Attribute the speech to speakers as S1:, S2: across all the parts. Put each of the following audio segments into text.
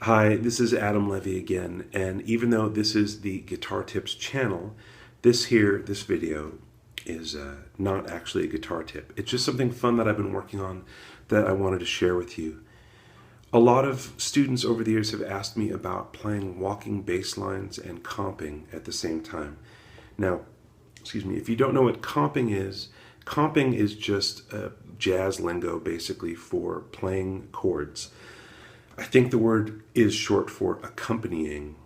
S1: Hi, this is Adam Levy again, and even though this is the Guitar Tips channel, this video is not actually a guitar tip. It's just something fun that I've been working on that I wanted to share with you. A lot of students over the years have asked me about playing walking bass lines and comping at the same time. Now, excuse me, if you don't know what comping is just jazz lingo basically for playing chords. I think the word is short for accompanying.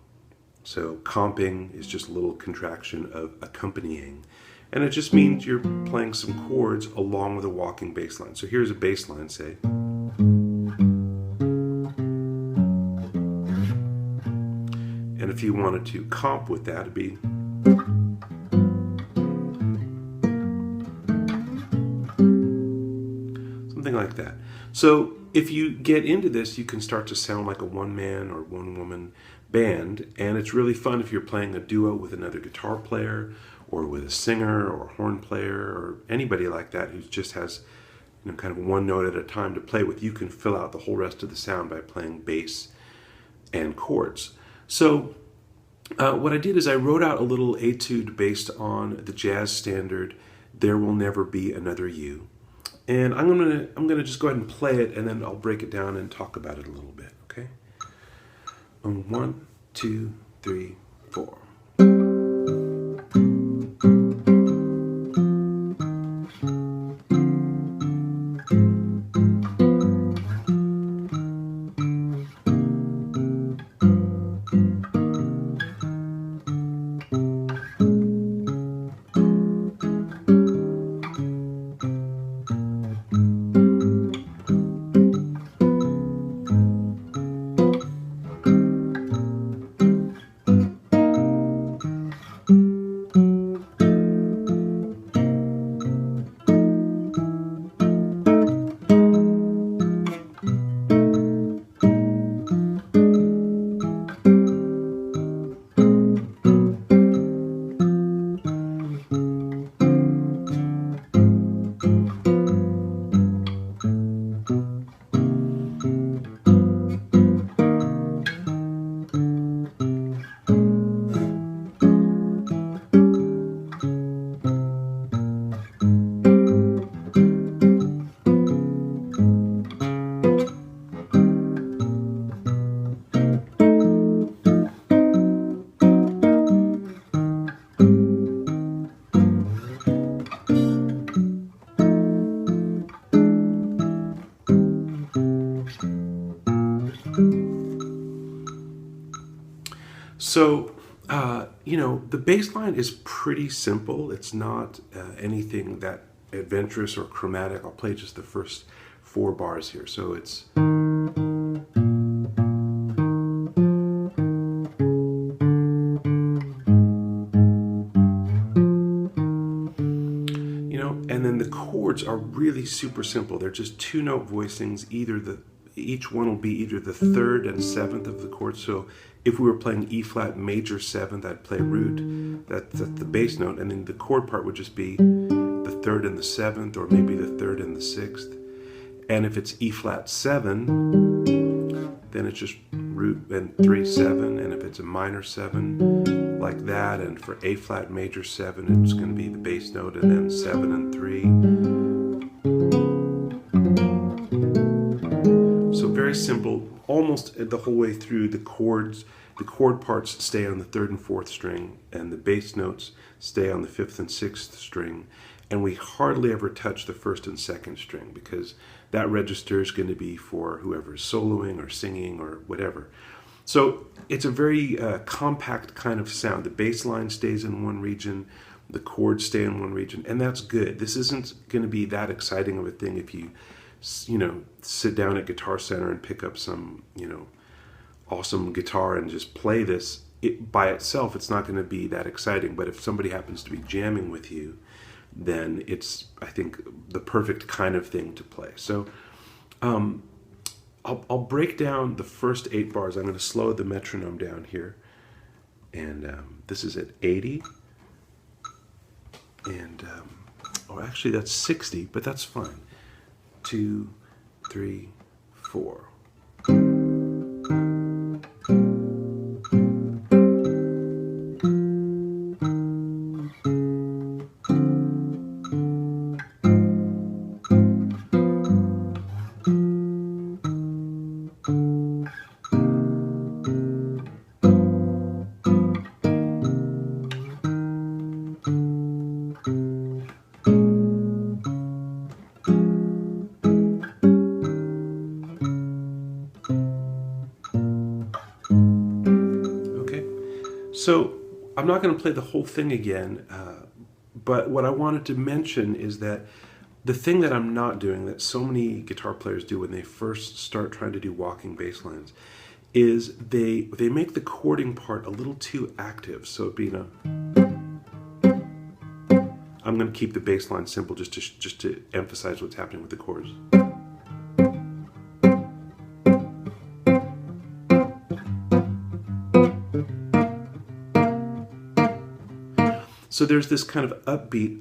S1: So comping is just a little contraction of accompanying. And it just means you're playing some chords along with a walking bass line. So here's a bass line, say. And if you wanted to comp with that, it'd be something like that. So if you get into this, you can start to sound like a one-man or one-woman band, and it's really fun if you're playing a duo with another guitar player or with a singer or a horn player or anybody like that who just has kind of one note at a time to play with. You can fill out the whole rest of the sound by playing bass and chords. So what I did is I wrote out a little etude based on the jazz standard "There Will Never Be Another You." And I'm gonna just go ahead and play it, and then I'll break it down and talk about it a little bit, okay? 1, 2, 3, 4. So, the bass line is pretty simple. It's not anything that adventurous or chromatic. I'll play just the first 4 bars here. So it's... and then the chords are really super simple. They're just 2-note voicings. Each one will be either the 3rd and 7th of the chord. So if we were playing E flat major 7th, I'd play root. That's the bass note, and then the chord part would just be the 3rd and the 7th, or maybe the 3rd and the 6th. And if it's E flat 7, then it's just root and 3 7. And if it's a minor 7, like that, and for A flat major 7, it's going to be the bass note, and then 7 and 3. So very simple, almost the whole way through. The chord parts stay on the 3rd and 4th string, and the bass notes stay on the 5th and 6th string. And we hardly ever touch the 1st and 2nd string, because that register is going to be for whoever's soloing or singing or whatever. So it's a very compact kind of sound. The bass line stays in one region, the chords stay in one region, and that's good. This isn't going to be that exciting of a thing if you sit down at Guitar Center and pick up some, awesome guitar and just play this. By itself, it's not going to be that exciting, but if somebody happens to be jamming with you, then it's, I think, the perfect kind of thing to play. So I'll break down the first 8 bars. I'm going to slow the metronome down here, and this is at 80, and actually that's 60, but that's fine. 2, 3, 4. Okay, so I'm not going to play the whole thing again, but what I wanted to mention is that the thing that I'm not doing, that so many guitar players do when they first start trying to do walking bass lines, is they make the chording part a little too active. So it'd be I'm going to keep the bass line simple just to emphasize what's happening with the chords. So there's this kind of upbeat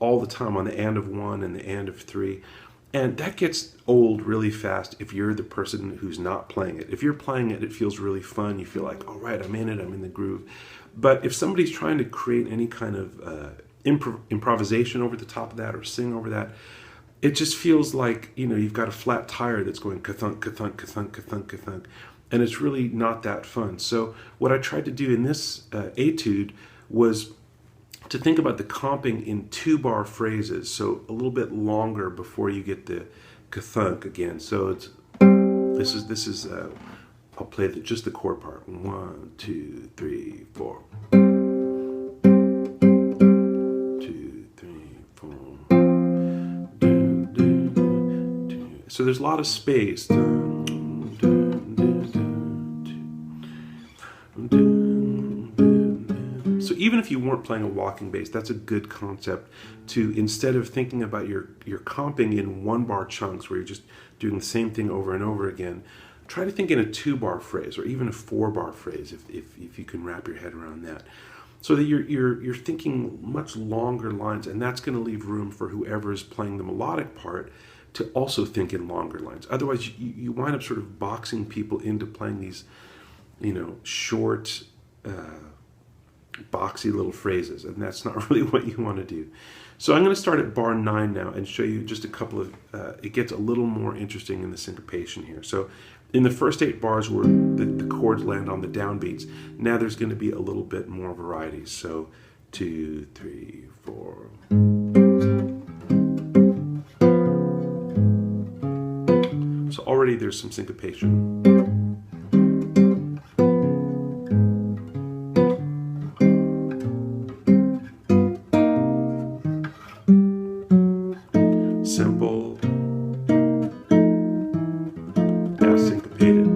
S1: all the time on the and of one and the and of three. And that gets old really fast if you're the person who's not playing it. If you're playing it, it feels really fun. You feel like, all right, I'm in it, I'm in the groove. But if somebody's trying to create any kind of improvisation over the top of that or sing over that, it just feels like, you've got a flat tire that's going ka-thunk, ka-thunk, ka-thunk, ka-thunk, ka-thunk. And it's really not that fun. So what I tried to do in this etude was to think about the comping in 2-bar phrases, so a little bit longer before you get the ka-thunk again. So it's this is I'll play just the chord part. 1, 2, 3, 4. 2, 3, 4. So there's a lot of space. So even if you weren't playing a walking bass, that's a good concept to, instead of thinking about your comping in 1-bar chunks where you're just doing the same thing over and over again, try to think in a 2-bar phrase or even a 4-bar phrase if you can wrap your head around that. So that you're thinking much longer lines, and that's going to leave room for whoever is playing the melodic part to also think in longer lines. Otherwise, you wind up sort of boxing people into playing these, short, boxy little phrases, and that's not really what you want to do. So I'm going to start at bar 9 now and show you just a couple of, it gets a little more interesting in the syncopation here. So in the first 8 bars where the chords land on the downbeats, now there's going to be a little bit more variety. So 2, 3, 4. So already there's some syncopation. Simple, now syncopated.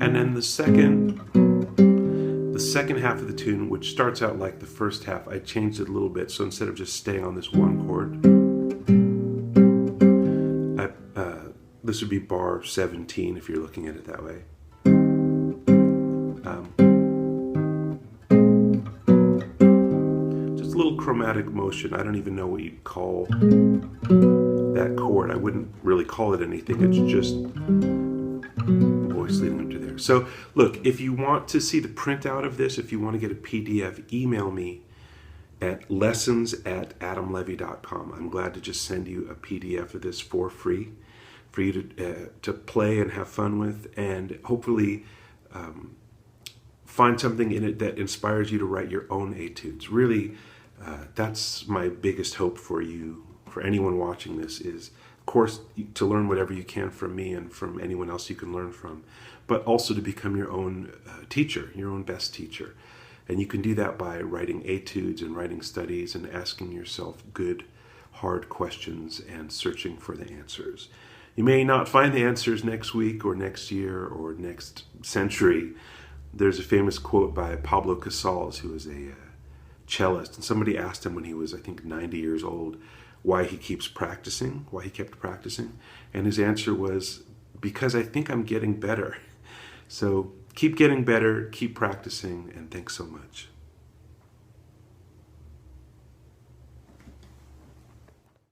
S1: And then the second half of the tune, which starts out like the first half, I changed it a little bit. So instead of just staying on this one chord, this would be bar 17 if you're looking at it that way. Just a little chromatic motion. I don't even know what you'd call that chord. I wouldn't really call it anything. It's just voice leading up to there. So look, if you want to see the printout of this, if you want to get a PDF, email me at lessons@adamlevy.com. I'm glad to just send you a PDF of this for free for you to play and have fun with, and hopefully find something in it that inspires you to write your own etudes. Really, that's my biggest hope for you, for anyone watching this, is of course to learn whatever you can from me and from anyone else you can learn from, but also to become your own teacher, your own best teacher. And you can do that by writing etudes and writing studies and asking yourself good, hard questions and searching for the answers. You may not find the answers next week or next year or next century. There's a famous quote by Pablo Casals, who is a cellist, and somebody asked him when he was, I think, 90 years old, why he kept practicing, and his answer was, because I think I'm getting better. So keep getting better, keep practicing, and thanks so much.